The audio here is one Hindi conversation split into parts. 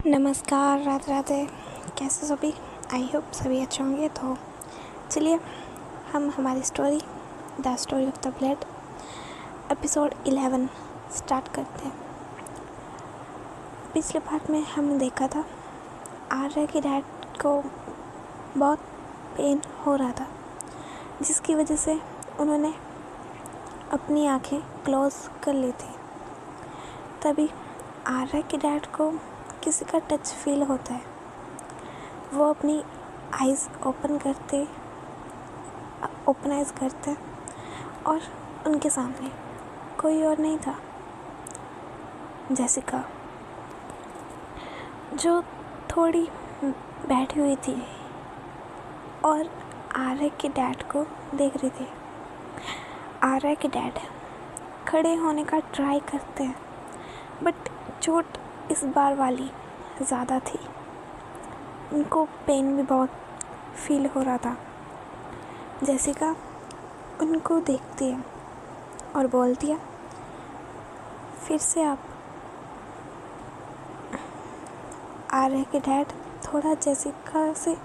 नमस्कार, राधे राधे। कैसे सभी? आई होप सभी अच्छे होंगे। तो चलिए हम हमारी story the story of the blood episode 11 start करते हैं। पिछले पार्ट में हमने देखा था आर्या के डैड को बहुत पेन हो रहा था, जिसकी वजह से उन्होंने अपनी आंखें क्लोज कर ली थी। तभी आर्या के डैड को किसी का टच फील होता है। वो अपनी आइज़ ओपन आइज़ करते और उनके सामने कोई और नहीं था, जेसिका, जो थोड़ी बैठी हुई थी और आर्या के डैड को देख रही थी। आर्या के डैड खड़े होने का ट्राई करते हैं, बट चोट इस बार वाली ज़्यादा थी। उनको पेन भी बहुत फील हो रहा था। जेसिका उनको देखती है और बोलती है, फिर से आप। आर्या के डैड थोड़ा जेसिका से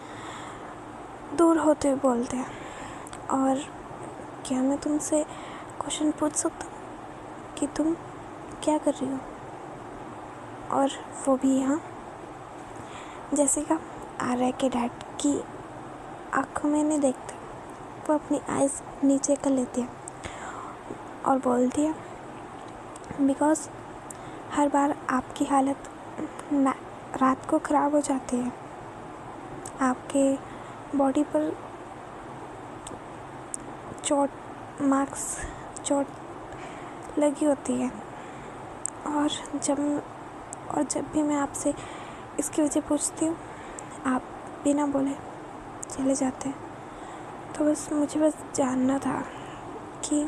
दूर होते हुए बोलते हैं, और क्या मैं तुमसे क्वेश्चन पूछ सकता हूँ कि तुम क्या कर रही हो? और वो भी यहाँ। जेसिका आर्या के डैड की आँखों में नहीं देखते, वो अपनी आइज़ नीचे कर लेती है और बोलती है, बिकॉज़ हर बार आपकी हालत रात को ख़राब हो जाती है। आपके बॉडी पर चोट लगी होती है, और जब भी मैं आपसे इसकी वजह पूछती हूँ, आप बिना बोले चले जाते हैं। तो मुझे जानना था कि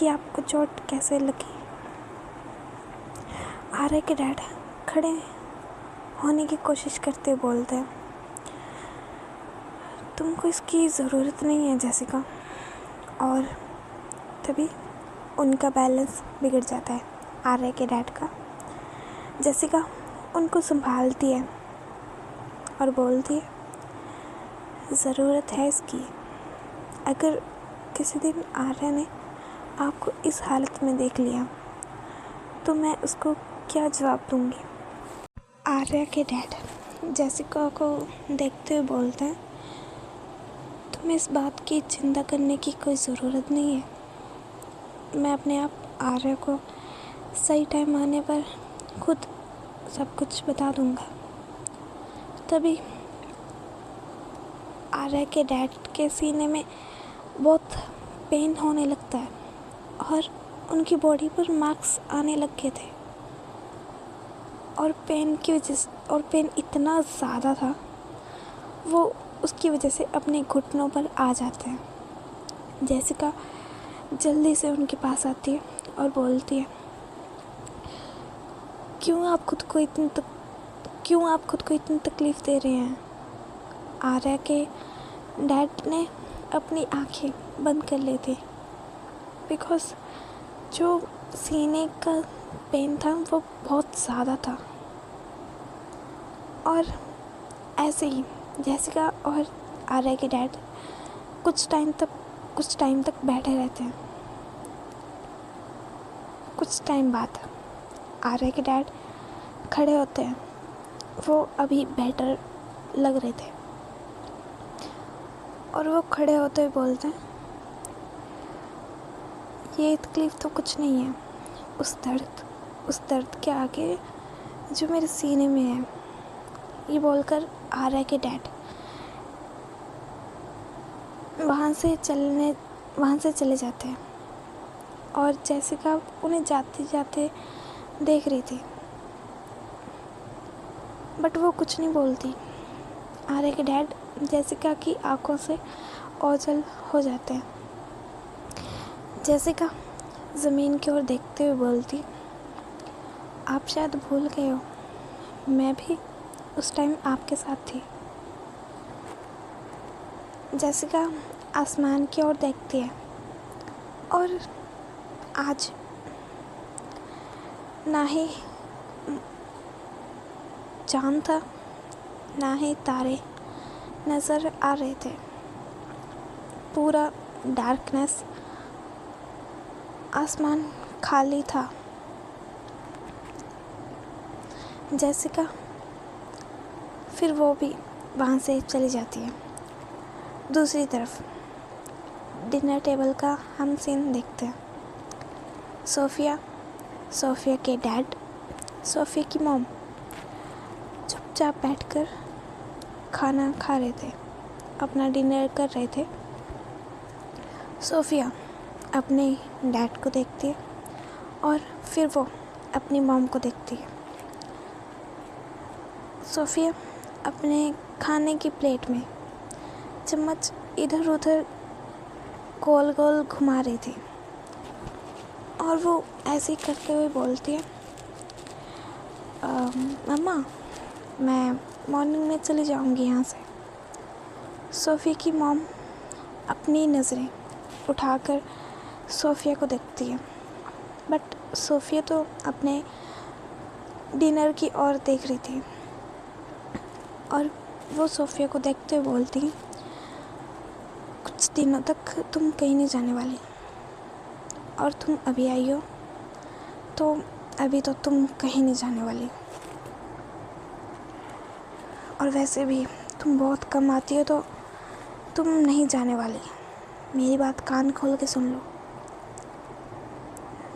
आपको चोट कैसे लगी। आर्या के डैड खड़े होने की कोशिश करते बोलते हैं, तुमको इसकी ज़रूरत नहीं है जेसिका। और तभी उनका बैलेंस बिगड़ जाता है, आर्या के डैड का। जेसिका उनको संभालती है और बोलती है, ज़रूरत है इसकी। अगर किसी दिन आर्या ने आपको इस हालत में देख लिया तो मैं उसको क्या जवाब दूंगी। आर्या के डैड जेसिका को देखते हुए बोलते हैं, तुम्हें इस बात की चिंता करने की कोई ज़रूरत नहीं है। मैं अपने आप आर्या को सही टाइम आने पर खुद सब कुछ बता दूंगा। तभी आर्या के डैड के सीने में बहुत पेन होने लगता है और उनकी बॉडी पर मार्क्स आने लग गए थे, और पेन इतना ज़्यादा था, वो उसकी वजह से अपने घुटनों पर आ जाते हैं। जेसिका जल्दी से उनके पास आती है और बोलती है, क्यों आप खुद को इतनी तकलीफ़ दे रहे हैं? आर्या के डैड ने अपनी आंखें बंद कर ली थी, बिकॉज़ जो सीने का पेन था वो बहुत ज़्यादा था। और ऐसे ही जेसिका और आर्या के डैड कुछ टाइम तक बैठे रहते हैं। कुछ टाइम बाद आर्या के डैड खड़े होते हैं। वो अभी बेटर लग रहे थे और वो खड़े होते हुए बोलते हैं, ये तकलीफ़ तो कुछ नहीं है उस दर्द के आगे जो मेरे सीने में है। ये बोलकर आर्या के डैड वहाँ से चले जाते हैं, और जेसिका उन्हें जाते जाते देख रही थी, बट वो कुछ नहीं बोलती। आर्या के डैड जेसिका की आंखों से ओझल हो जाते हैं। जेसिका ज़मीन की ओर देखते हुए बोलती, आप शायद भूल गए हो, मैं भी उस टाइम आपके साथ थी। जेसिका आसमान की ओर देखती है, और आज ना ही चाँद था, ना ही तारे नज़र आ रहे थे। पूरा डार्कनेस, आसमान खाली था। जेसिका फिर वो भी वहाँ से चली जाती है। दूसरी तरफ डिनर टेबल का हम सीन देखते हैं। सोफिया, सोफिया के डैड, सोफिया की मॉम चुपचाप बैठकर खाना खा रहे थे, अपना डिनर कर रहे थे। सोफिया अपने डैड को देखती है और फिर वो अपनी मॉम को देखती है। सोफिया अपने खाने की प्लेट में चम्मच इधर उधर गोल गोल घुमा रही थी और वो ऐसे ही करते हुए बोलती है, मम्मा मैं मॉर्निंग में चली जाऊंगी यहाँ से। सोफिया की मॉम अपनी नज़रें उठाकर सोफिया को देखती है, बट सोफिया तो अपने डिनर की ओर देख रही थी और वो सोफिया को देखते हुए बोलती, कुछ दिनों तक तुम कहीं नहीं जाने वाली और तुम अभी आई हो तो अभी तो तुम कहीं नहीं जाने वाली, और वैसे भी तुम बहुत कम आती हो तो तुम नहीं जाने वाली। मेरी बात कान खोल के सुन लो।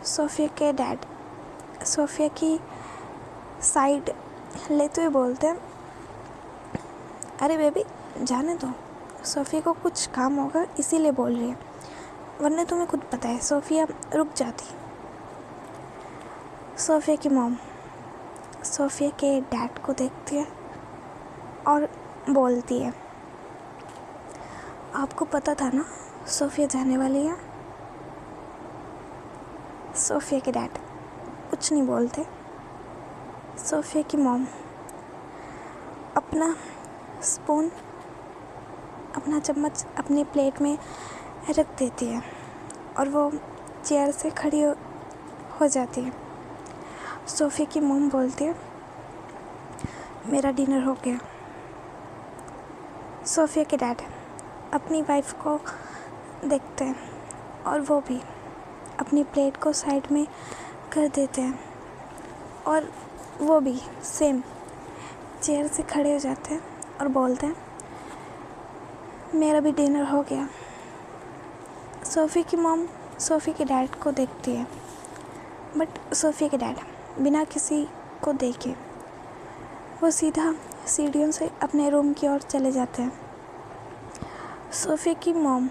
सोफिया के डैड सोफिया की साइड लेते हुए बोलते हैं, अरे बेबी जाने दो, सोफिया को कुछ काम होगा इसीलिए बोल रही है, वरना तुम्हें खुद पता है सोफिया रुक जाती। सोफिया की मॉम सोफिया के डैड को देखती है और बोलती है, आपको पता था ना सोफिया जाने वाली है। सोफिया के डैड कुछ नहीं बोलते। सोफिया की मॉम अपना स्पून, अपना चम्मच अपनी प्लेट में रख देती है और वो चेयर से खड़ी हो जाती है। सोफिया की मॉम बोलती है, मेरा डिनर हो गया। सोफिया के डैड अपनी वाइफ को देखते हैं और वो भी अपनी प्लेट को साइड में कर देते हैं और वो भी सेम चेयर से खड़े हो जाते हैं और बोलते हैं, मेरा भी डिनर हो गया। सोफिया की मॉम सोफिया के डैड को देखती है, बट सोफिया के डैड बिना किसी को देखे वो सीधा सीढ़ियों से अपने रूम की ओर चले जाते हैं। सोफिया की मॉम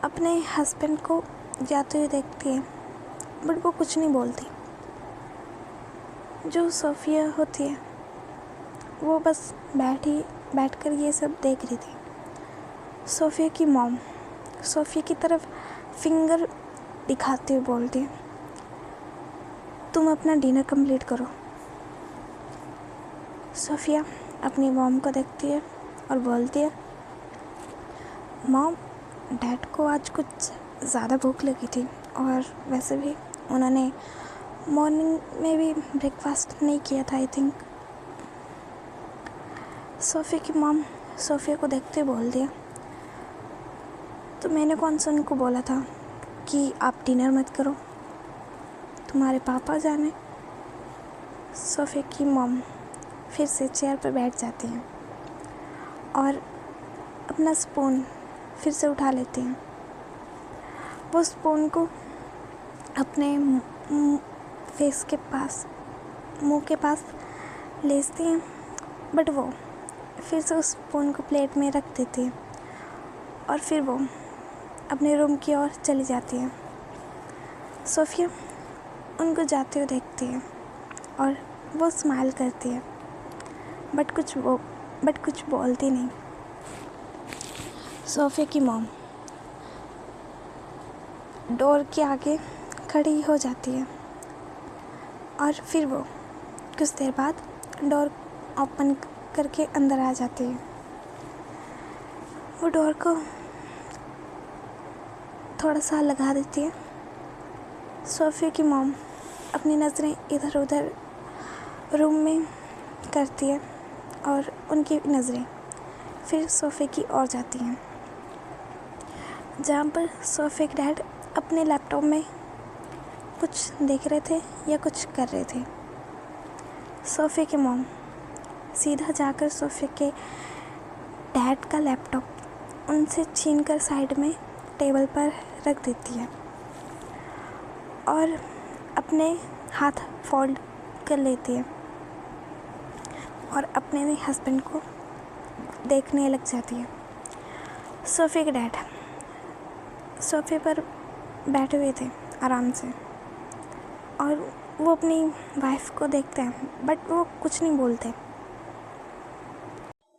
अपने हस्बैंड को जाते हुए देखती है, बट वो कुछ नहीं बोलती। जो सोफिया होती है वो बस बैठकर ये सब देख रही थी। सोफिया की मॉम सोफिया की तरफ फिंगर दिखाते हुए बोलती है, तुम अपना डिनर कंप्लीट करो। सोफिया अपनी मॉम को देखती है और बोलती है, मॉम डैड को आज कुछ ज़्यादा भूख लगी थी और वैसे भी उन्होंने मॉर्निंग में भी ब्रेकफास्ट नहीं किया था आई थिंक। सोफिया की मॉम सोफिया को देखते बोल दिया, तो मैंने कौन सा उनको बोला था कि आप डिनर मत करो, तुम्हारे पापा जाने। सोफिया की मॉम फिर से चेयर पर बैठ जाती हैं और अपना स्पून फिर से उठा लेती हैं। वो स्पून को अपने फेस के पास, मुंह के पास लेती हैं, बट वो फिर से उस स्पून को प्लेट में रख देती है और फिर वो अपने रूम की ओर चली जाती है। सोफिया उनको जाते हुए देखती है और वो स्माइल करती है, बट कुछ बोलती नहीं। सोफिया की मॉम डोर के आगे खड़ी हो जाती है और फिर वो कुछ देर बाद डोर ओपन करके अंदर आ जाती है। वो डोर को थोड़ा सा लगा देती है। सोफिया की मॉम अपनी नज़रें इधर उधर रूम में करती है और उनकी नज़रें फिर सोफ़े की ओर जाती हैं, जहाँ पर सोफ़े के डैड अपने लैपटॉप में कुछ देख रहे थे या कुछ कर रहे थे। सोफ़े की मॉम सीधा जाकर सोफ़े के डैड का लैपटॉप उनसे छीनकर साइड में टेबल पर रख देती है और अपने हाथ फोल्ड कर लेती है और अपने हस्बैंड को देखने लग जाती है। सोफ़े के डैड सोफ़े पर बैठे हुए थे आराम से और वो अपनी वाइफ को देखते हैं बट वो कुछ नहीं बोलते।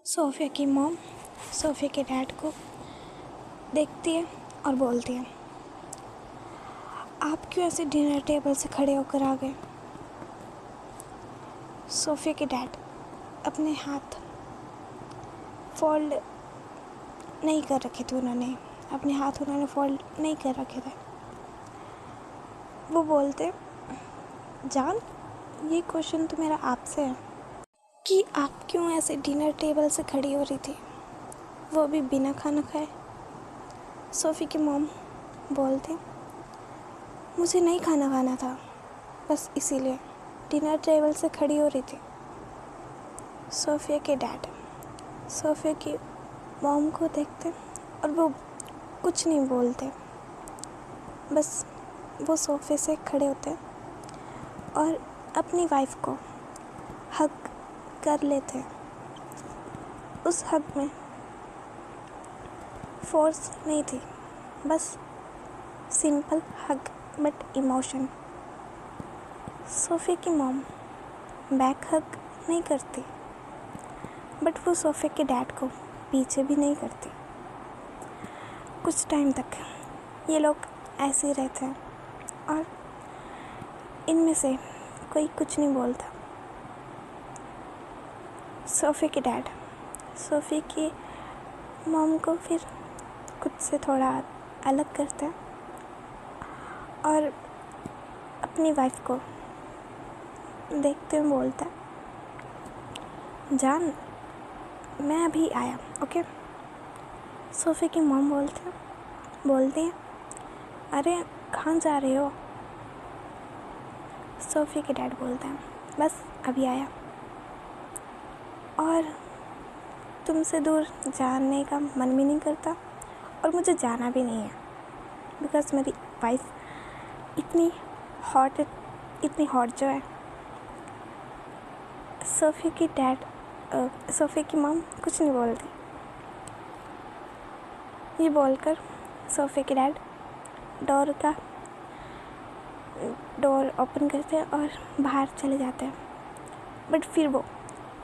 सोफ़े की मॉम सोफ़े के डैड को देखती है और बोलती है, आप क्यों ऐसे डिनर टेबल से खड़े होकर आ गए? सोफ़े के डैड अपने हाथ फोल्ड नहीं कर रखे थे, उन्होंने फोल्ड नहीं कर रखे थे। वो बोलते, जान ये क्वेश्चन तो मेरा आपसे है कि आप क्यों ऐसे डिनर टेबल से खड़ी हो रही थी, वो भी बिना खाना खाए। सोफ़ी की मॉम बोलते, मुझे नहीं खाना खाना था, बस इसीलिए डिनर टेबल से खड़ी हो रही थी। सोफ़िया के डैड सोफ़े की मॉम को देखते और वो कुछ नहीं बोलते, बस वो सोफ़े से खड़े होते और अपनी वाइफ को हग कर लेते। उस हग में फोर्स नहीं थी, बस सिंपल हग बट इमोशन। सोफ़े की मॉम बैक हग नहीं करती बट वो सोफ़े के डैड को पीछे भी नहीं करती। कुछ टाइम तक ये लोग ऐसे ही रहते हैं और इनमें से कोई कुछ नहीं बोलता। सोफ़े के डैड सोफ़ी की मॉम को फिर खुद से थोड़ा अलग करते हैं और अपनी वाइफ को देखते हुए बोलता है, जान मैं अभी आया, ओके। सोफ़ी की मॉम बोलती हैं, अरे कहाँ जा रहे हो? सोफ़ी के डैड बोलते हैं, बस अभी आया और तुमसे दूर जाने का मन भी नहीं करता और मुझे जाना भी नहीं है बिकॉज़ मेरी वाइफ इतनी हॉट जो है। सोफ़ी की मॉम कुछ नहीं बोलती। ये बोलकर सोफ़ी के डैड डोर ओपन करते हैं और बाहर चले जाते हैं, बट फिर वो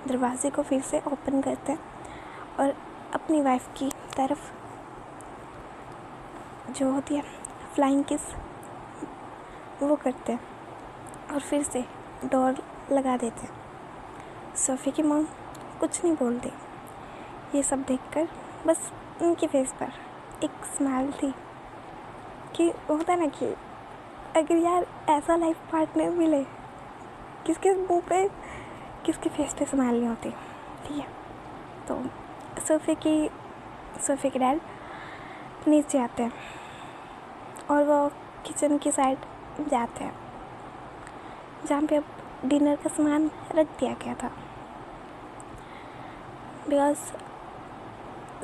दरवाजे को फिर से ओपन करते हैं और अपनी वाइफ की तरफ जो होती है फ्लाइंग किस वो करते हैं और फिर से डोर लगा देते हैं। सोफ़ी की मॉम कुछ नहीं बोलती। ये सब देखकर बस उनके फेस पर एक स्माइल थी कि होता ना कि अगर यार ऐसा लाइफ पार्टनर मिले, किसके मुंह पे किसके फेस पे स्माइल नहीं होती, ठीक है। तो सोफ़ी के डैड नीचे आते हैं और वो किचन की साइड जाते हैं जहाँ पे अब डिनर का सामान रख दिया गया था। बिकॉज़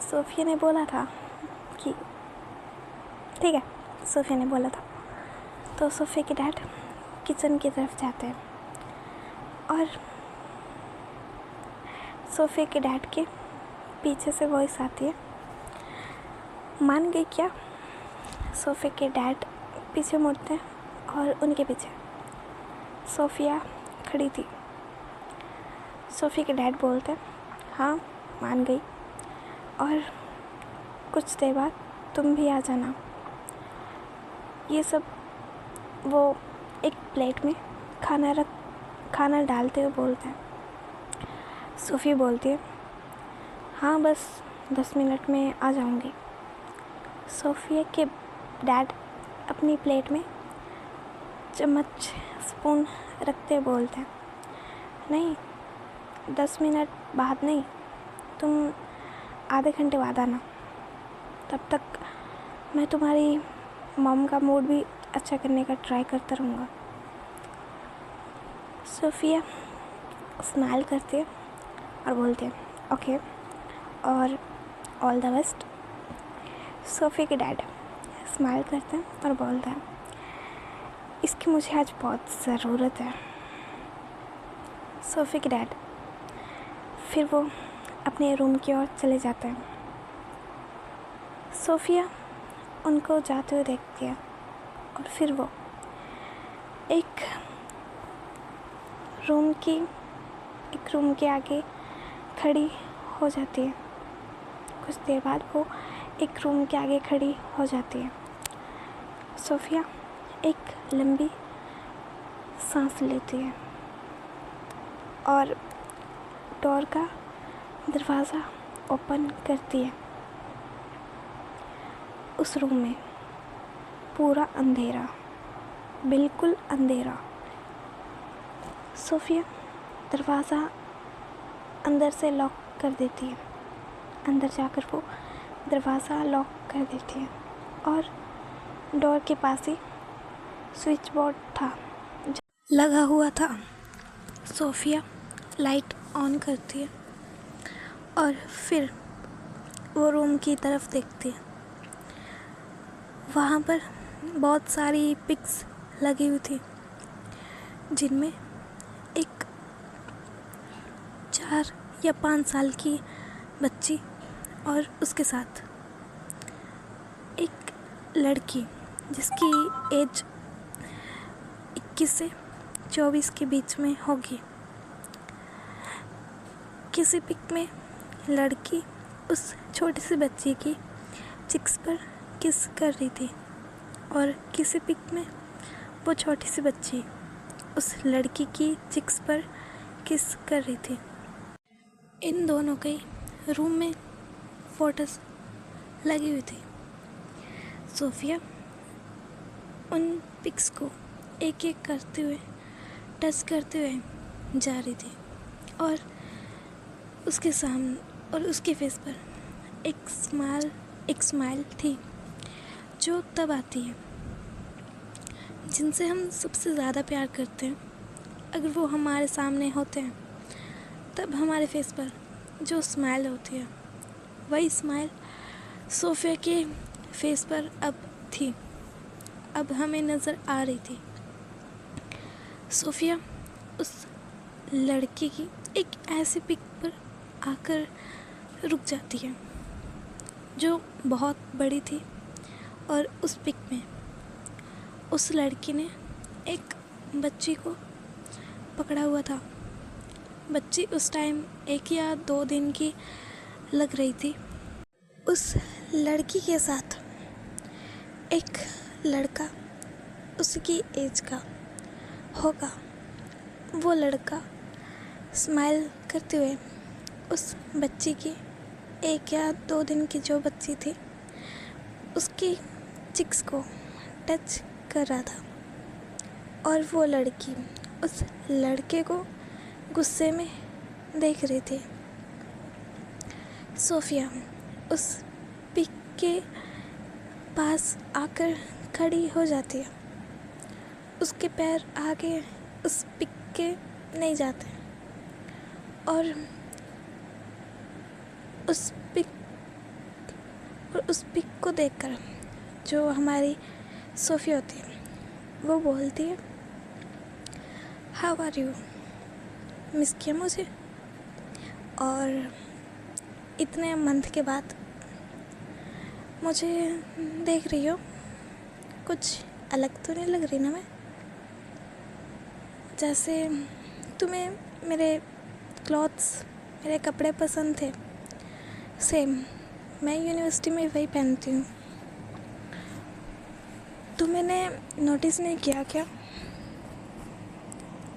सोफ़िया ने बोला था कि ठीक है, सोफ़िया ने बोला था। तो सोफ़ी के डैड किचन की तरफ जाते हैं और सोफ़ी के डैड के पीछे से वॉइस आती है, मान गई क्या? सोफ़ी के डैड पीछे मुड़ते हैं और उनके पीछे सोफ़िया खड़ी थी। सोफ़ी के डैड बोलते हैं, हाँ मान गई, और कुछ देर बाद तुम भी आ जाना। ये सब वो एक प्लेट में खाना डालते हुए बोलते हैं। सोफ़ी बोलती है, हाँ बस 10 मिनट में आ जाऊंगी। सोफ़िया के डैड अपनी प्लेट में चम्मच स्पून रखते बोलते हैं, नहीं, 10 मिनट बाद नहीं, तुम आधे घंटे बाद आना। तब तक मैं तुम्हारी मॉम का मूड भी अच्छा करने का ट्राई करता रहूँगा। सोफिया स्माइल करती है और बोलती है ओके और ऑल द बेस्ट। सोफिया के डैड स्माइल करते हैं और बोलते हैं इसकी मुझे आज बहुत ज़रूरत है। सोफिया के डैड फिर वो अपने रूम की ओर चले जाते हैं। सोफिया उनको जाते हुए देखती है और फिर वो एक रूम के आगे खड़ी हो जाती है। कुछ देर बाद वो एक रूम के आगे खड़ी हो जाती है। सोफिया एक लंबी सांस लेती है और डोर का दरवाज़ा ओपन करती है। उस रूम में पूरा अंधेरा, बिल्कुल अंधेरा। सोफिया दरवाज़ा अंदर से लॉक कर देती है। अंदर जाकर वो दरवाज़ा लॉक कर देती है और डोर के पास ही स्विच बोर्ड था लगा हुआ था। सोफिया लाइट ऑन करती है और फिर वो रूम की तरफ देखती है। वहाँ पर बहुत सारी पिक्स लगी हुई थी जिनमें एक 4 या 5 साल की बच्ची और उसके साथ एक लड़की जिसकी एज 21 से 24 के बीच में होगी। किसी पिक में लड़की उस छोटी सी बच्ची की चिक्स पर किस कर रही थी और किसी पिक में वो छोटी सी बच्ची उस लड़की की चिक्स पर किस कर रही थी। इन दोनों के रूम में फोटोज लगी हुई थी। सोफिया उन पिक्स को एक एक करते हुए टच करते हुए जा रही थी और उसके सामने और उसके फेस पर एक स्माइल थी जो तब आती है जिनसे हम सबसे ज़्यादा प्यार करते हैं। अगर वो हमारे सामने होते हैं तब हमारे फेस पर जो स्माइल होती है वही स्माइल सोफिया के फेस पर अब हमें नज़र आ रही थी। सोफिया उस लड़की की एक ऐसी पिक पर आकर रुक जाती है जो बहुत बड़ी थी और उस पिक में उस लड़की ने एक बच्ची को पकड़ा हुआ था। बच्ची उस टाइम 1 या 2 दिन की लग रही थी। उस लड़की के साथ एक लड़का उसकी एज का होगा। वो लड़का स्माइल करते हुए उस बच्ची की 1 या 2 दिन की जो बच्ची थी उसकी चिक्स को टच कर रहा था और वो लड़की उस लड़के को गुस्से में देख रही थी। सोफिया उस पिक के पास आकर खड़ी हो जाती है। उसके पैर आगे उस पिक के नहीं जाते और उस पिक को देखकर जो हमारी सोफिया होती है वो बोलती है हाउ आर यू, मिस किया मुझे? और इतने मंथ के बाद मुझे देख रही हो, कुछ अलग तो नहीं लग रही ना मैं? जैसे तुम्हें मेरे क्लॉथ्स, मेरे कपड़े पसंद थे, सेम मैं यूनिवर्सिटी में वही पहनती हूँ। तुमने नोटिस नहीं किया क्या?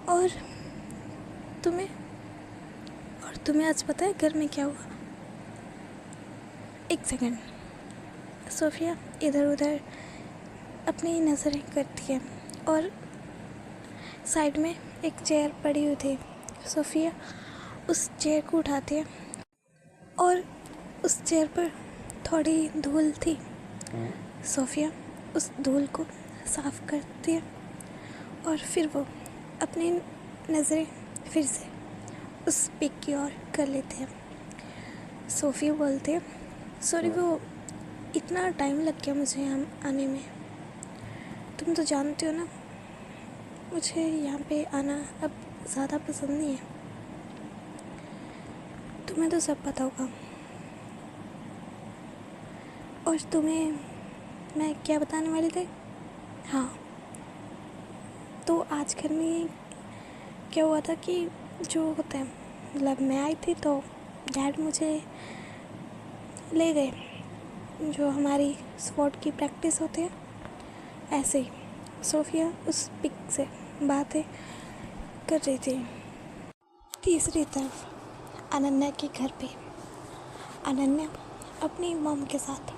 और तुम्हें आज पता है घर में क्या हुआ? एक सेकंड। सोफिया इधर उधर अपनी नज़रें करती है और साइड में एक चेयर पड़ी हुई थी सोफिया उस चेयर को उठाती है और उस चेयर पर थोड़ी धूल थी। सोफिया उस धूल को साफ करती है और फिर वो अपनी नज़रें फिर से उस पिक की ओर कर लेते हैं। सोफिया बोलते हैं, सॉरी वो इतना टाइम लग गया मुझे यहाँ आने में। तुम तो जानते हो ना, मुझे यहाँ पे आना अब ज़्यादा पसंद नहीं है। तुम्हें तो सब पता होगा। और तुम्हें मैं क्या बताने वाली थी? हाँ, तो आज घर में क्या हुआ था कि जो होता है, मतलब मैं आई थी तो डैड मुझे ले गए, जो हमारी स्पोर्ट की प्रैक्टिस होती है। ऐसे ही सोफिया उस पिक से बातें कर रही थी। तीसरी तरफ अनन्या के घर पे अनन्या अपनी मॉम के साथ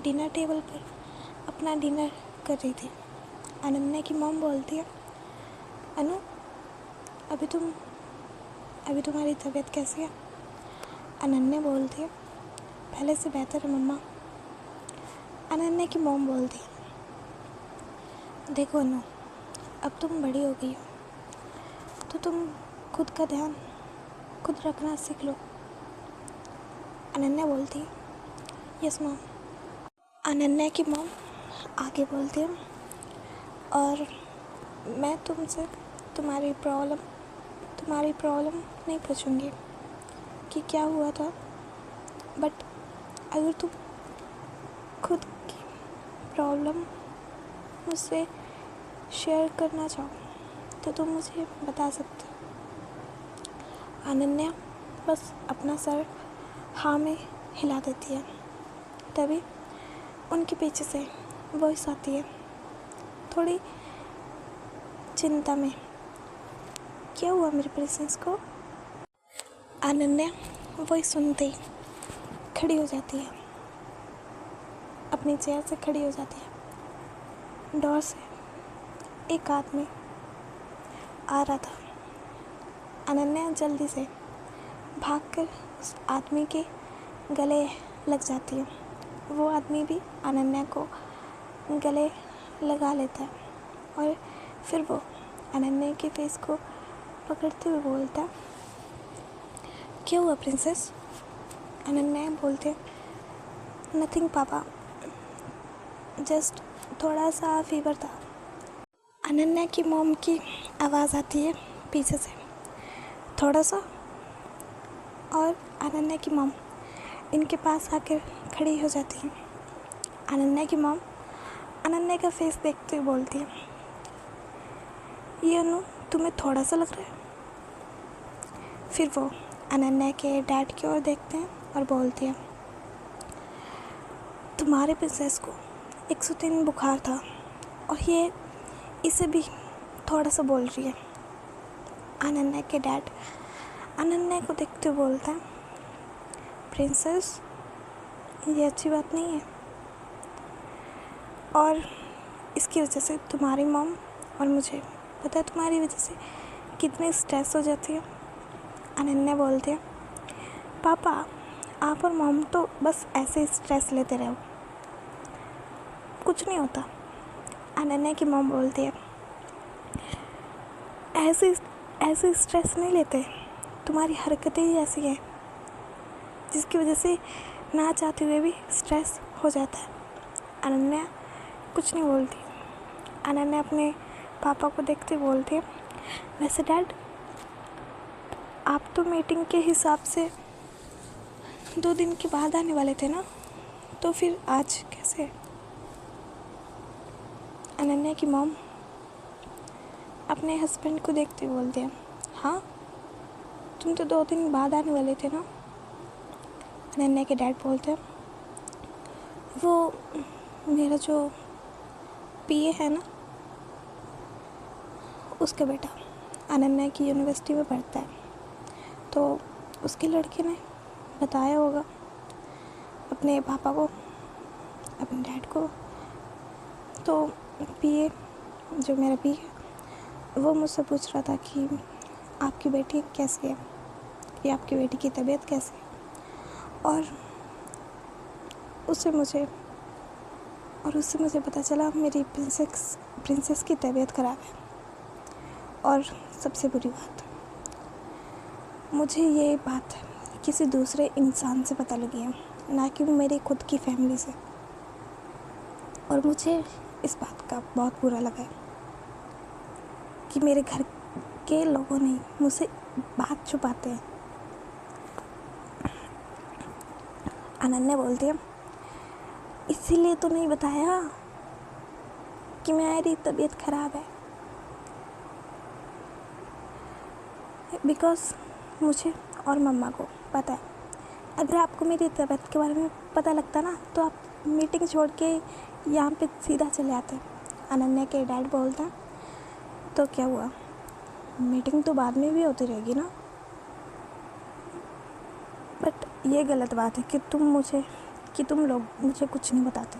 डिनर टेबल पर अपना डिनर कर रही थी। अनन्या की मॉम बोलती है, अनु अभी तुम्हारी तबीयत कैसी है? अनन्या बोलती है, पहले से बेहतर है मम्मा। अनन्या की मॉम बोलती है, देखो अनु, अब तुम बड़ी हो गई हो तो तुम खुद का ध्यान खुद रखना सीख लो। अनन्या बोलती है, यस मॉम। अनन्या की मॉम आगे बोलती है, और मैं तुमसे तुम्हारी प्रॉब्लम नहीं पूछूंगी कि क्या हुआ था, बट अगर तुम खुद की प्रॉब्लम मुझसे शेयर करना चाहो तो तुम मुझे बता सकते हो। अनन्या बस अपना सर हाँ में हिला देती है। तभी उनके पीछे से वॉइस आती है, थोड़ी चिंता में, क्या हुआ मेरे प्रिंसेस को? अनन्या वॉइस सुनते ही खड़ी हो जाती है, अपनी चेयर से खड़ी हो जाती है। डोर से एक आदमी आ रहा था। अनन्या जल्दी से भागकर उस आदमी के गले लग जाती है। वो आदमी भी अनन्या को गले लगा लेता है और फिर वो अनन्या के फेस को पकड़ते हुए बोलता, क्या हुआ प्रिंसेस? अनन्या बोलते, नथिंग पापा, जस्ट थोड़ा सा फीवर था। अनन्या की मॉम की आवाज़ आती है पीछे से, थोड़ा सा। और अनन्या की मॉम इनके पास आकर खड़ी हो जाती है। अनन्या की मॉम अनन्या का फेस देखते हुए बोलती है, ये अनु तुम्हें थोड़ा सा लग रहा है? फिर वो अनन्या के डैड की ओर देखते हैं और बोलती है, तुम्हारे प्रिंसेस को 103 बुखार था और ये इसे भी थोड़ा सा बोल रही है। अनन्या के डैड अनन्या को देखते हुए बोलता है, प्रिंसेस ये अच्छी बात नहीं है, और इसकी वजह से तुम्हारी मॉम और मुझे पता है तुम्हारी वजह से कितनी स्ट्रेस हो जाती है। अनन्या बोलती है, पापा आप और मॉम तो बस ऐसे स्ट्रेस लेते रहो, कुछ नहीं होता। अनन्या की मॉम बोलती है, ऐसे स्ट्रेस नहीं लेते, तुम्हारी हरकतें ही ऐसी हैं जिसकी वजह से ना चाहते हुए भी स्ट्रेस हो जाता है। अनन्या कुछ नहीं बोलती। अनन्या अपने पापा को देखते बोलती है, वैसे डैड आप तो मीटिंग के हिसाब से 2 दिन के बाद आने वाले थे ना, तो फिर आज कैसे? अनन्या की मॉम अपने हस्बैंड को देखते बोलते हैं, हाँ तुम तो 2 दिन बाद आने वाले थे ना। अनन्या के डैड बोलते हैं, वो मेरा जो पीए है ना, उसका बेटा अनन्या की यूनिवर्सिटी में पढ़ता है, तो उसके लड़के ने बताया होगा अपने पापा को, अपने डैड को। तो पीए जो मेरा पीए वो मुझसे पूछ रहा था कि आपकी बेटी कैसी है, कि आपकी बेटी की तबीयत कैसी है। और उससे मुझे पता चला मेरी प्रिंसेस की तबीयत ख़राब है। और सबसे बुरी बात, मुझे ये बात किसी दूसरे इंसान से पता लगी है, ना कि मेरी खुद की फैमिली से। और मुझे इस बात का बहुत बुरा लगा है कि मेरे घर के लोगों ने मुझसे बात छुपाते हैं। अनन्या बोलती है, इसीलिए तो नहीं बताया कि मेरी तबीयत ख़राब है, बिकॉज़ मुझे और मम्मा को पता है, अगर आपको मेरी तबीयत के बारे में पता लगता ना तो आप मीटिंग छोड़ के यहाँ पे सीधा चले आते। अनन्या के डैड बोलते हैं, तो क्या हुआ, मीटिंग तो बाद में भी होती रहेगी ना। बट ये गलत बात है कि तुम लोग मुझे कुछ नहीं बताते।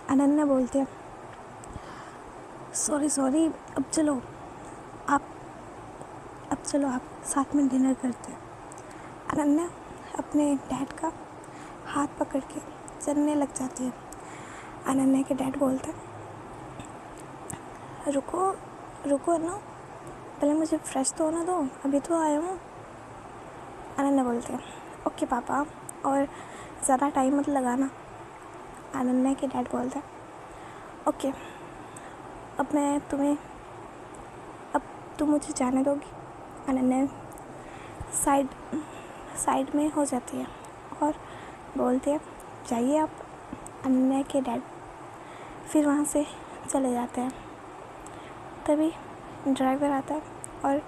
अनन्या बोलती है, सॉरी, अब चलो आप साथ में डिनर करते हैं। अनन्या अपने डैड का हाथ पकड़ के चलने लग जाती है। अनन्या के डैड बोलते हैं, रुको ना, पहले मुझे फ्रेश तो होना दो, अभी तो आया हूँ। अनन्या बोलती है, ओके पापा, और ज़्यादा टाइम मत लगाना। अनन्या के डैड बोलते हैं, ओके, अब तुम मुझे जाने दोगी। अनन्या साइड में हो जाती है और बोलती है, जाइए आप। अनन्या के डैड फिर वहाँ से चले जाते हैं। तभी ड्राइवर आता है और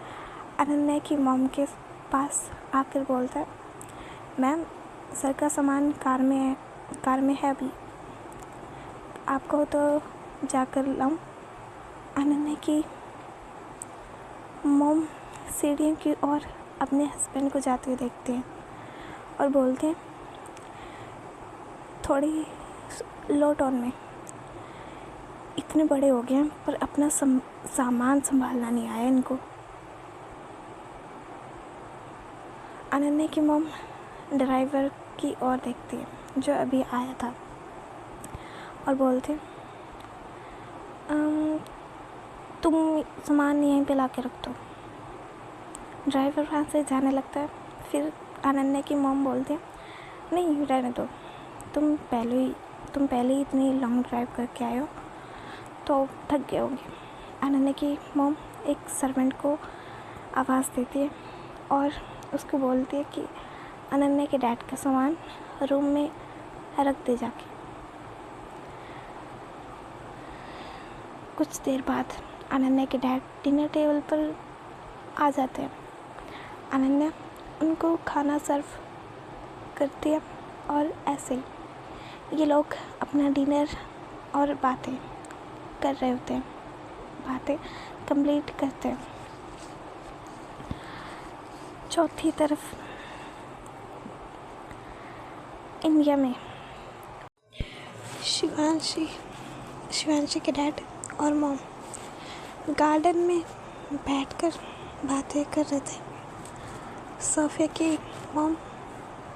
अनन्या की मॉम के पास आकर बोलता है, मैम, सर का सामान कार में है अभी, आपको तो जाकर लाऊं। अनन्या की मॉम सीढ़ियों की ओर अपने हस्बैंड को जाते हुए देखते हैं और बोलते हैं थोड़ी लो टोन में, इतने बड़े हो गए हैं पर अपना सामान संभालना नहीं आया इनको। अनन्या की मॉम ड्राइवर की ओर देखती है जो अभी आया था और बोलते हैं, तुम सामान यहीं पे ला के रख दो। ड्राइवर वहाँ से जाने लगता है। फिर अनन्या की मॉम बोलते हैं, नहीं रहने दो, तुम पहले ही इतनी लॉन्ग ड्राइव करके आए हो तो थक गए होंगे। अनन्या की मॉम एक सर्वेंट को आवाज़ देती है और उसको बोलती है कि अनन्या के डैड का सामान रूम में रख दे जाके। कुछ देर बाद अनन्या के डैड डिनर टेबल पर आ जाते हैं। अनन्या उनको खाना सर्व करती है और ऐसे ही ये लोग अपना डिनर और बातें कर रहे होते हैं, बातें कंप्लीट करते हैं। चौथी तरफ इंडिया में शिवांशी के डैड और मॉम गार्डन में बैठकर बातें कर रहे थे। सोफिया की मॉम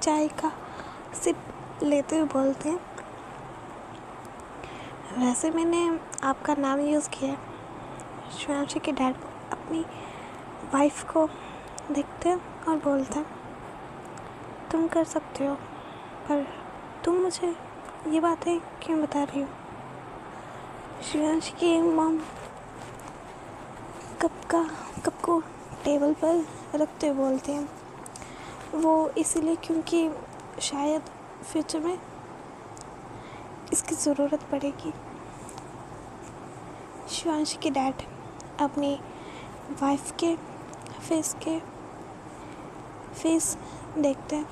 चाय का सिप लेते हुए बोलते हैं, वैसे मैंने आपका नाम यूज़ किया है। शिवांशी के डैड अपनी वाइफ को देखते हैं और बोलते हैं, तुम कर सकते हो, पर तुम मुझे ये बातें क्यों बता रही हो। शिवांशी की मॉम कप को टेबल पर रखते हुए बोलते हैं, वो इसीलिए क्योंकि शायद फ्यूचर में इसकी ज़रूरत पड़ेगी। शिवांशी के डैड अपनी वाइफ के फेस देखते हैं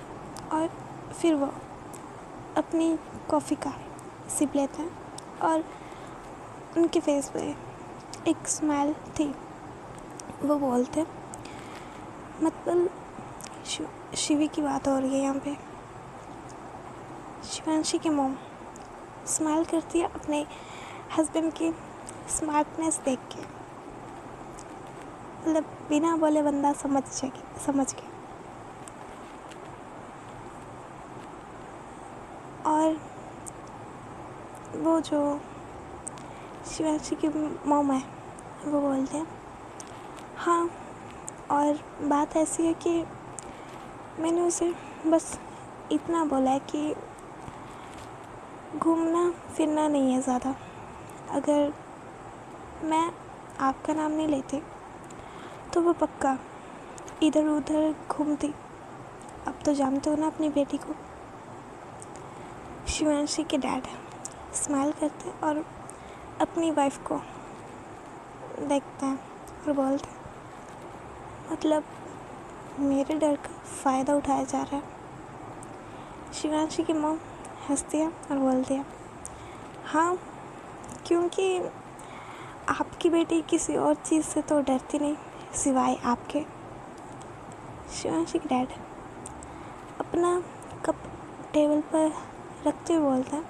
और फिर वो अपनी कॉफ़ी का सिप लेते हैं और उनके फेस पे एक स्माइल थी। वो बोलते हैं, मतलब शिवी की बात हो रही है यहाँ पे। शिवांशी की मॉम स्माइल करती है अपने हस्बैंड की स्मार्टनेस देख के। मतलब बिना बोले बंदा समझ गया। और वो जो शिवांशी की मॉम है वो बोलते हैं हाँ, और बात ऐसी है कि मैंने उसे बस इतना बोला है कि घूमना फिरना नहीं है ज़्यादा। अगर मैं आपका नाम नहीं लेती तो वो पक्का इधर उधर घूमती। अब तो जानते हो ना अपनी बेटी को। शिवांशी के डैड स्माइल करते हैं और अपनी वाइफ को देखते हैं और बोलते हैं मतलब मेरे डर का फ़ायदा उठाया जा रहा है। शिवांशी की मॉम हंसती है और बोलती है हाँ, क्योंकि आपकी बेटी किसी और चीज़ से तो डरती नहीं सिवाय आपके। शिवांशी के डैड अपना कप टेबल पर रखते हुए बोलता है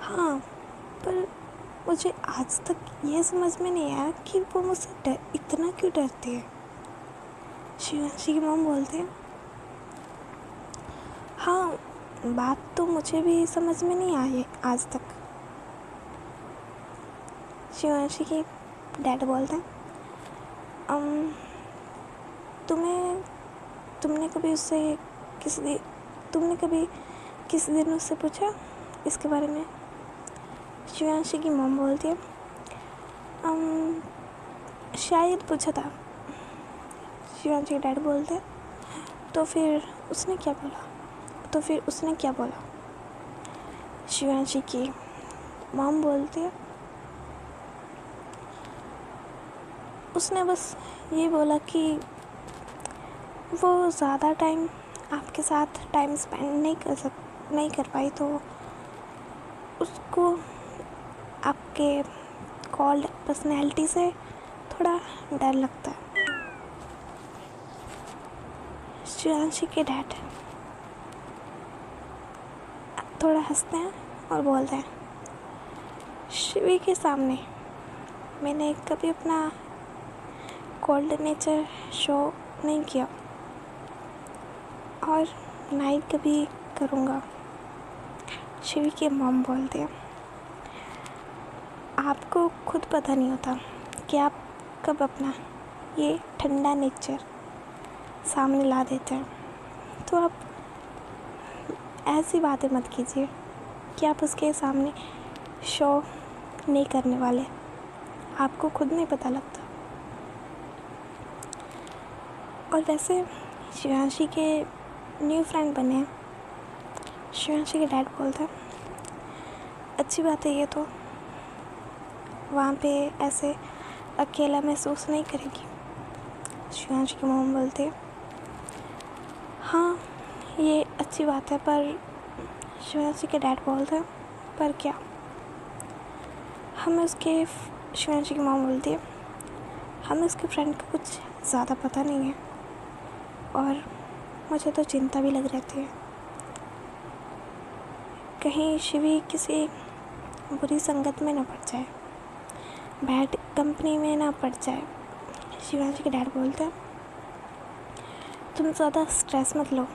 हाँ, पर मुझे आज तक ये समझ में नहीं आया कि वो मुझसे इतना क्यों डरती है। शिवांशी की मॉम बोलते हैं हाँ, बात तो मुझे भी समझ में नहीं आई आज तक। शिवांशी के डैड बोलते हैं तुमने कभी किसी दिन उससे पूछा इसके बारे में। शिवांशी की मॉम बोलती है शायद पूछा था। शिवांशी के डैड बोलते हैं तो फिर उसने क्या बोला। शिवांशी की मॉम बोलती है उसने बस ये बोला कि वो ज़्यादा टाइम आपके साथ टाइम स्पेंड नहीं कर पाई, तो उसको आपके कॉल्ड पर्सनैलिटी से थोड़ा डर लगता है। शिवांशी के डैड थोड़ा हंसते हैं और बोलते हैं शिवी के सामने मैंने कभी अपना कोल्ड नेचर शो नहीं किया और ना ही कभी करूँगा। शिवी के मॉम बोलते हैं आपको खुद पता नहीं होता कि आप कब अपना ये ठंडा नेचर सामने ला देते हैं, तो आप ऐसी बातें मत कीजिए कि आप उसके सामने शो नहीं करने वाले। आपको खुद नहीं पता लगता। और वैसे शिवांशी के न्यू फ्रेंड बने हैं। शिवांशी के डैड बोलता है अच्छी बात है, ये तो वहाँ पे ऐसे अकेला महसूस नहीं करेगी। शिवांशी की मॉम बोलती है हाँ, ये अच्छी बात है, पर शिवांशी के डैड बोलते हैं पर क्या। शिवांशी की मॉम बोलती है हमें उसके फ्रेंड का कुछ ज़्यादा पता नहीं है और मुझे तो चिंता भी लग रहती है कहीं शिवी किसी बुरी संगत में ना पड़ जाए, बैड कंपनी में ना पड़ जाए। शिवांशी के डैड बोलते हैं तुम ज़्यादा स्ट्रेस मत लो,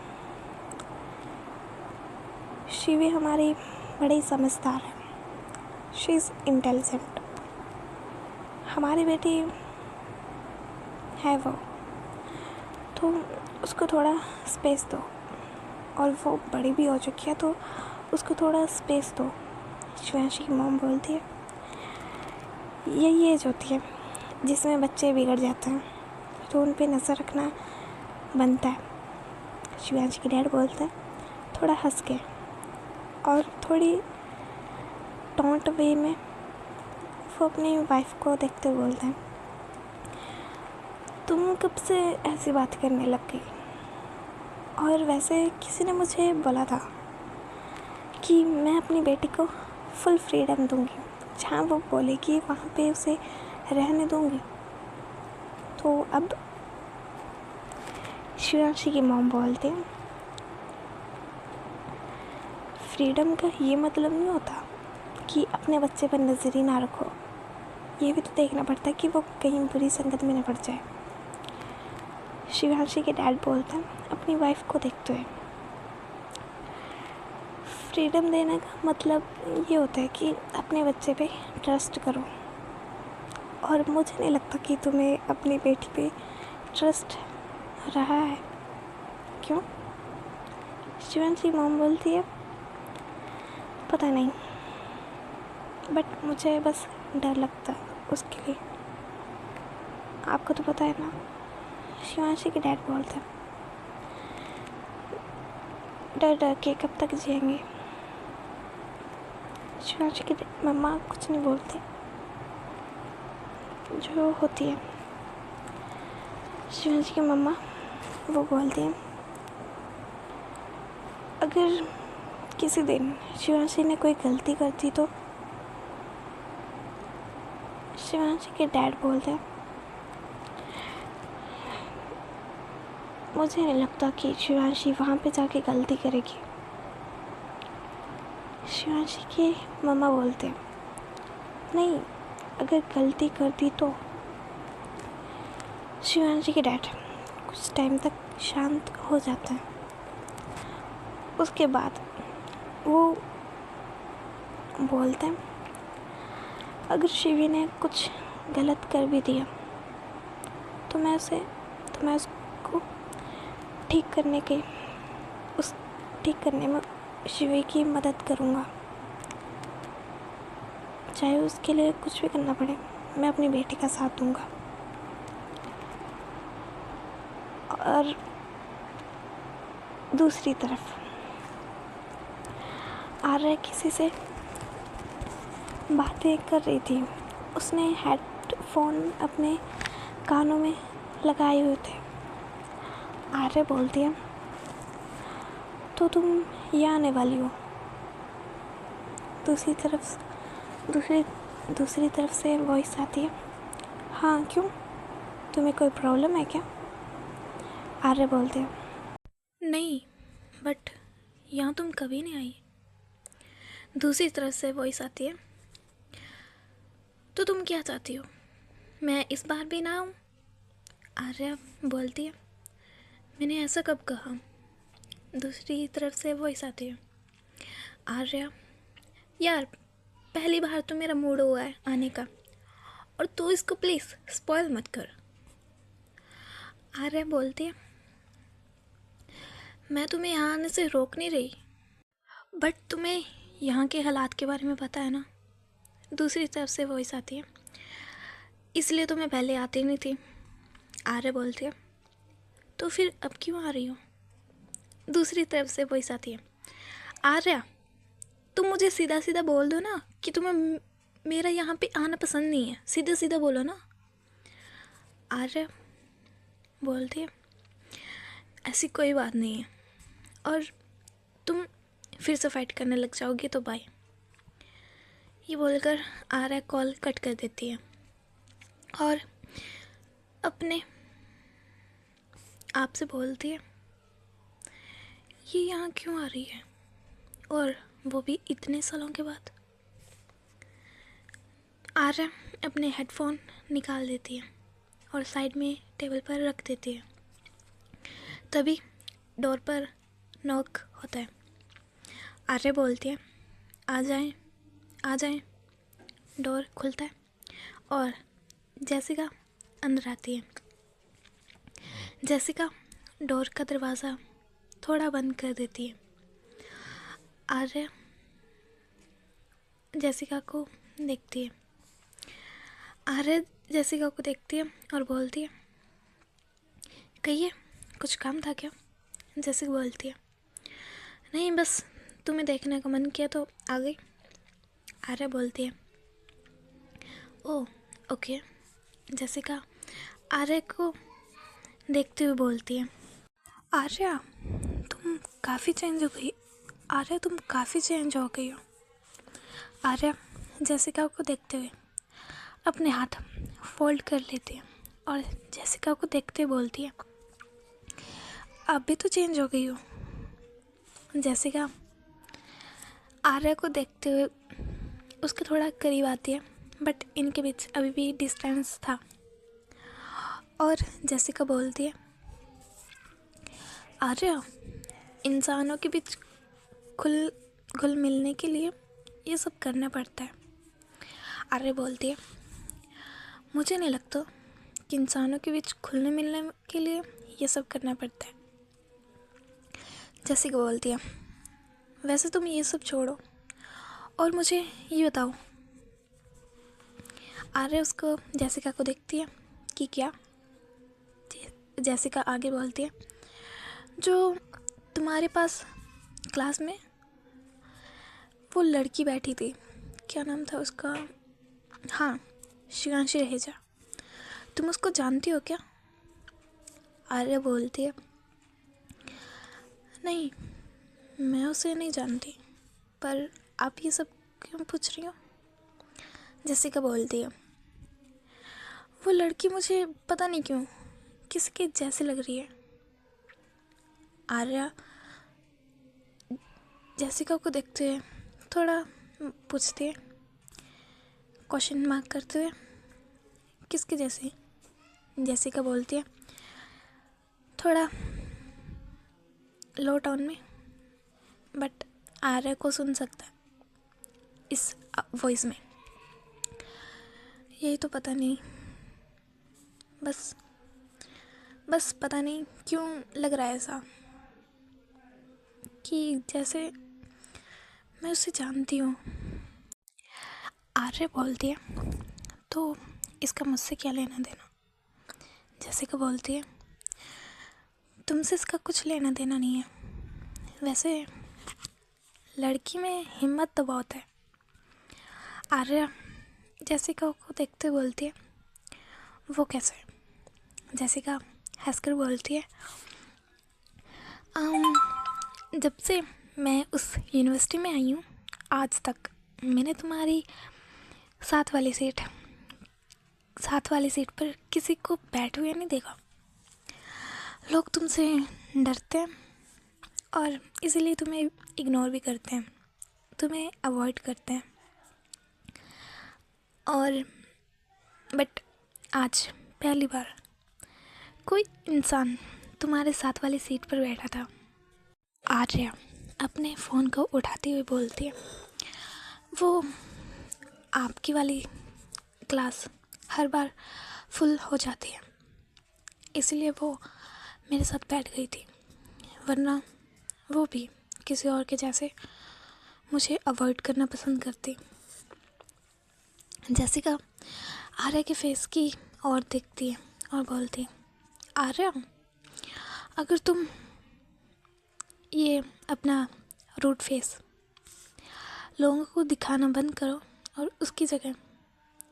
शिवी हमारी बड़ी समझदार है, शी इज़ इंटेलिजेंट। हमारी बेटी है वो, तो उसको थोड़ा स्पेस दो, और वो बड़ी भी हो चुकी है तो उसको थोड़ा स्पेस दो। शिवांशी की मॉम बोलती है यही एज होती है जिसमें बच्चे बिगड़ जाते हैं, तो उन पे नज़र रखना बनता है। शिवांशी के डैड बोलते हैं थोड़ा हंस के और थोड़ी टोंट वे में वो अपनी वाइफ को देखते हुए बोलते हैं तुम कब से ऐसी बात करने लग गई। और वैसे किसी ने मुझे बोला था कि मैं अपनी बेटी को फुल फ्रीडम दूंगी, जहाँ वो बोलेगी वहाँ पे उसे रहने दूंगी। तो अब शिवांशी की मॉम बोलते हैं फ्रीडम का ये मतलब नहीं होता कि अपने बच्चे पर नज़र ही ना रखो, ये भी तो देखना पड़ता है कि वो कहीं बुरी संगत में न पड़ जाए। शिवांशी के डैड बोलते हैं अपनी वाइफ को देखते हुए, फ्रीडम देने का मतलब ये होता है कि अपने बच्चे पे ट्रस्ट करो, और मुझे नहीं लगता कि तुम्हें अपनी बेटी पे ट्रस्ट रहा है। क्यों? शिवांशी मॉम बोलती है, पता नहीं, बट मुझे बस डर लगता है उसके लिए। आपको तो पता है ना। शिवांशी के डैड बोलते हैं, डर डर के कब तक जिएंगे। शिवांशी की मम्मा कुछ नहीं बोलती, जो होती है शिवांशी की मम्मा वो बोलती हैं, अगर किसी दिन शिवांशी ने कोई गलती कर दी तो। शिवांशी के डैड बोलते हैं, मुझे नहीं लगता कि शिवांशी वहाँ पे जाके गलती करेगी। शिवांशी के मम्मा बोलते हैं, नहीं, अगर गलती कर दी तो। शिवांशी के डैड कुछ टाइम तक शांत हो जाते हैं। उसके बाद वो बोलते हैं, अगर शिवी ने कुछ गलत कर भी दिया तो मैं उसको ठीक करने में शिवी की मदद करूँगा। चाहे उसके लिए कुछ भी करना पड़े, मैं अपनी बेटी का साथ दूँगा। और दूसरी तरफ आर्या किसी से बातें कर रही थी। उसने हेडफोन अपने कानों में लगाए हुए थे। आर्या बोलती है, तो तुम यहाँ आने वाली हो? दूसरी तरफ से वॉइस आती है, हाँ क्यों, तुम्हें कोई प्रॉब्लम है क्या? आर्या बोलते हैं, नहीं, बट यहाँ तुम कभी नहीं आई। दूसरी तरफ से वॉइस आती है, तो तुम क्या चाहती हो, मैं इस बार भी ना आऊँ? आर्या बोलती है, मैंने ऐसा कब कहा? दूसरी तरफ से वॉइस आती है, आर्या यार, पहली बार तो मेरा मूड हुआ है आने का, और तू इसको प्लीज़ स्पॉइल मत कर। आर्या बोलती है, मैं तुम्हें यहाँ आने से रोक नहीं रही, बट तुम्हें यहाँ के हालात के बारे में पता है ना। दूसरी तरफ से वॉइस आती है, इसलिए तो मैं पहले आती नहीं थी। आर्या बोलती है, तो फिर अब क्यों आ रही हो? दूसरी तरफ से वॉइस आती है, आर्या तुम मुझे सीधा सीधा बोल दो ना कि तुम्हें मेरा यहाँ पे आना पसंद नहीं है, सीधा सीधा बोलो ना। आर्या बोलती है, ऐसी कोई बात नहीं है, और तुम फिर से फाइट करने लग जाओगी तो बाय। ये बोलकर आर्या कॉल कट कर देती है और अपने आप से बोलती है, ये यहाँ क्यों आ रही है, और वो भी इतने सालों के बाद। आर्या अपने हेडफोन निकाल देती है और साइड में टेबल पर रख देती है। तभी डोर पर नॉक होता है। आर्या बोलती है, आ जाएं, आ जाएं। डोर खुलता है और जैसिका अंदर आती है। जैसिका डोर का दरवाज़ा थोड़ा बंद कर देती है। आर्या जैसिका को देखती है। आर्या जैसिका को देखती है और बोलती है, कहिए, कुछ काम था क्या? जैसिका बोलती है, नहीं, बस तुम्हें देखने का मन किया तो आ गई। आर्या बोलती है, ओह ओके। जैसिका आर्या को देखते हुए बोलती है, आर्या तुम काफ़ी चेंज हो गई। आर्या तुम काफ़ी चेंज हो गई हो। आर्या जैसिका को देखते हुए अपने हाथ फोल्ड कर लेती है और जैसिका को देखते हुए बोलती है, आप भी तो चेंज हो गई हो। जैसिका आर्या को देखते हुए उसके थोड़ा करीब आती है, बट इनके बीच अभी भी डिस्टेंस था। और जेसिका बोलती है, आर्या, इंसानों के बीच घुल मिलने के लिए ये सब करना पड़ता है। आर्या बोलती है, मुझे नहीं लगता कि इंसानों के बीच घुलने मिलने के लिए ये सब करना पड़ता है। जेसिका बोलती है, वैसे तुम ये सब छोड़ो और मुझे ये बताओ। आर्या उसको जेसिका को देखती है कि क्या। जेसिका आगे बोलती है, जो तुम्हारे पास क्लास में वो लड़की बैठी थी, क्या नाम था उसका? हाँ, शिवांशी रहेजा, तुम उसको जानती हो क्या? आर्या बोलती है, नहीं, मैं उसे नहीं जानती, पर आप ये सब क्यों पूछ रही हो? जेसिका बोलती है, वो लड़की मुझे पता नहीं क्यों किसके जैसे लग रही है। आर्या जेसिका को देखते हुए थोड़ा पूछती है, क्वेश्चन मार्क करते हुए, किसके जैसे? जेसिका बोलती है, थोड़ा लो टोन में, बट आर्या को सुन सकता है इस वॉइस में। यही तो पता नहीं, बस पता नहीं क्यों लग रहा है ऐसा कि जैसे मैं उसे जानती हूँ। आर्या बोलती है, तो इसका मुझसे क्या लेना देना? जेसिका बोलती है, तुमसे इसका कुछ लेना देना नहीं है। वैसे लड़की में हिम्मत तो बहुत है। आर्या जेसिका को देखते बोलती है, वो कैसे? जेसिका हंसकर बोलती है, जब से मैं उस यूनिवर्सिटी में आई हूँ आज तक मैंने तुम्हारी साथ वाली सीट पर किसी को बैठे हुए नहीं देखा। लोग तुमसे डरते हैं और इसीलिए तुम्हें इग्नोर भी करते हैं, तुम्हें अवॉइड करते हैं। और बट आज पहली बार कोई इंसान तुम्हारे साथ वाली सीट पर बैठा था। आर्या अपने फ़ोन को उठाते हुए बोलती है, वो आपकी वाली क्लास हर बार फुल हो जाती है, इसलिए वो मेरे साथ बैठ गई थी, वरना वो भी किसी और के जैसे मुझे अवॉइड करना पसंद करती। जेसिका आर्या के फेस की ओर देखती है और बोलती है, आर्या, अगर तुम ये अपना रूड फेस लोगों को दिखाना बंद करो और उसकी जगह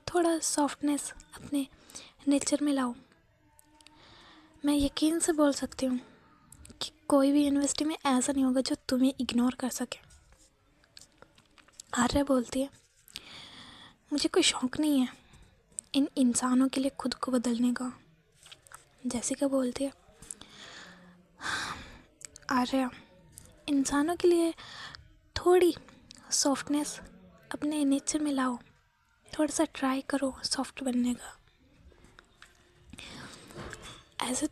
थोड़ा सॉफ्टनेस अपने नेचर में लाओ, मैं यकीन से बोल सकती हूँ कि कोई भी यूनिवर्सिटी में ऐसा नहीं होगा जो तुम्हें इग्नोर कर सके। आर्या बोलती है, मुझे कोई शौक़ नहीं है इन इंसानों के लिए खुद को बदलने का। जेसिका बोलती है, आर्या, इंसानों के लिए थोड़ी सॉफ्टनेस अपने नेचर में लाओ, थोड़ा सा ट्राई करो सॉफ्ट बनने का। ऐसे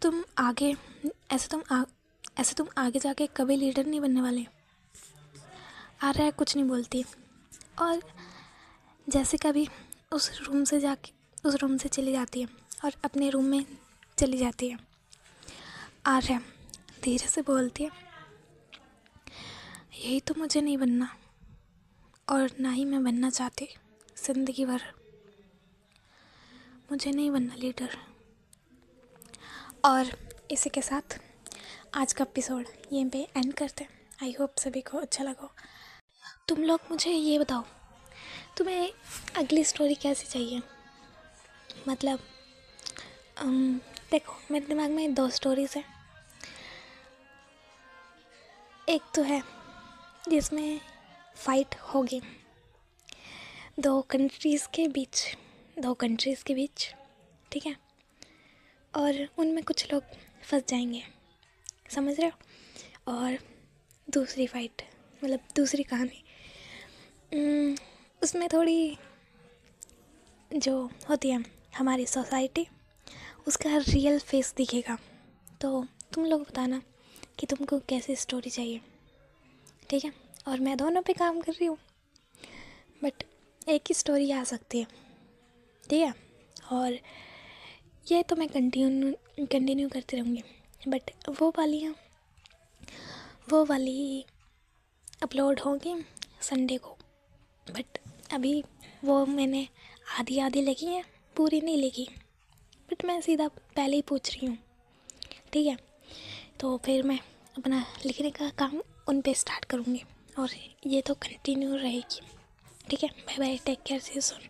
तुम आगे जाके कभी लीडर नहीं बनने वाले। आर्या कुछ नहीं बोलती और जेसिका भी उस रूम से चली जाती है और अपने रूम में चली जाती है। आर्या धीरे से बोलती है, यही तो मुझे नहीं बनना और ना ही मैं बनना चाहती ज़िंदगी भर। मुझे नहीं बनना लीडर। और इसी के साथ आज का एपिसोड यहीं पे एंड करते हैं। आई होप सभी को अच्छा लगा। तुम लोग मुझे ये बताओ, तुम्हें अगली स्टोरी कैसी चाहिए? मतलब देखो, मेरे दिमाग में 2 स्टोरीज़ हैं। एक तो है जिसमें फ़ाइट होगी दो कंट्रीज़ के बीच, ठीक है, और उनमें कुछ लोग फंस जाएंगे, समझ रहे हो? और दूसरी फ़ाइट मतलब दूसरी कहानी, उसमें थोड़ी जो होती है हमारी सोसाइटी, उसका रियल फेस दिखेगा। तो तुम लोग बताना कि तुमको कैसी स्टोरी चाहिए, ठीक है। और मैं दोनों पे काम कर रही हूँ, बट एक ही स्टोरी आ सकती है, ठीक है। और ये तो मैं कंटिन्यू करती रहूँगी, बट वो वाली अपलोड होगी संडे को। बट अभी वो मैंने आधी लिखी है, पूरी नहीं लिखी, बट मैं सीधा पहले ही पूछ रही हूँ, ठीक है। तो फिर मैं अपना लिखने का काम उन पे स्टार्ट करूँगी और ये तो कंटिन्यू रहेगी, ठीक है। Bye bye, take care, see you soon.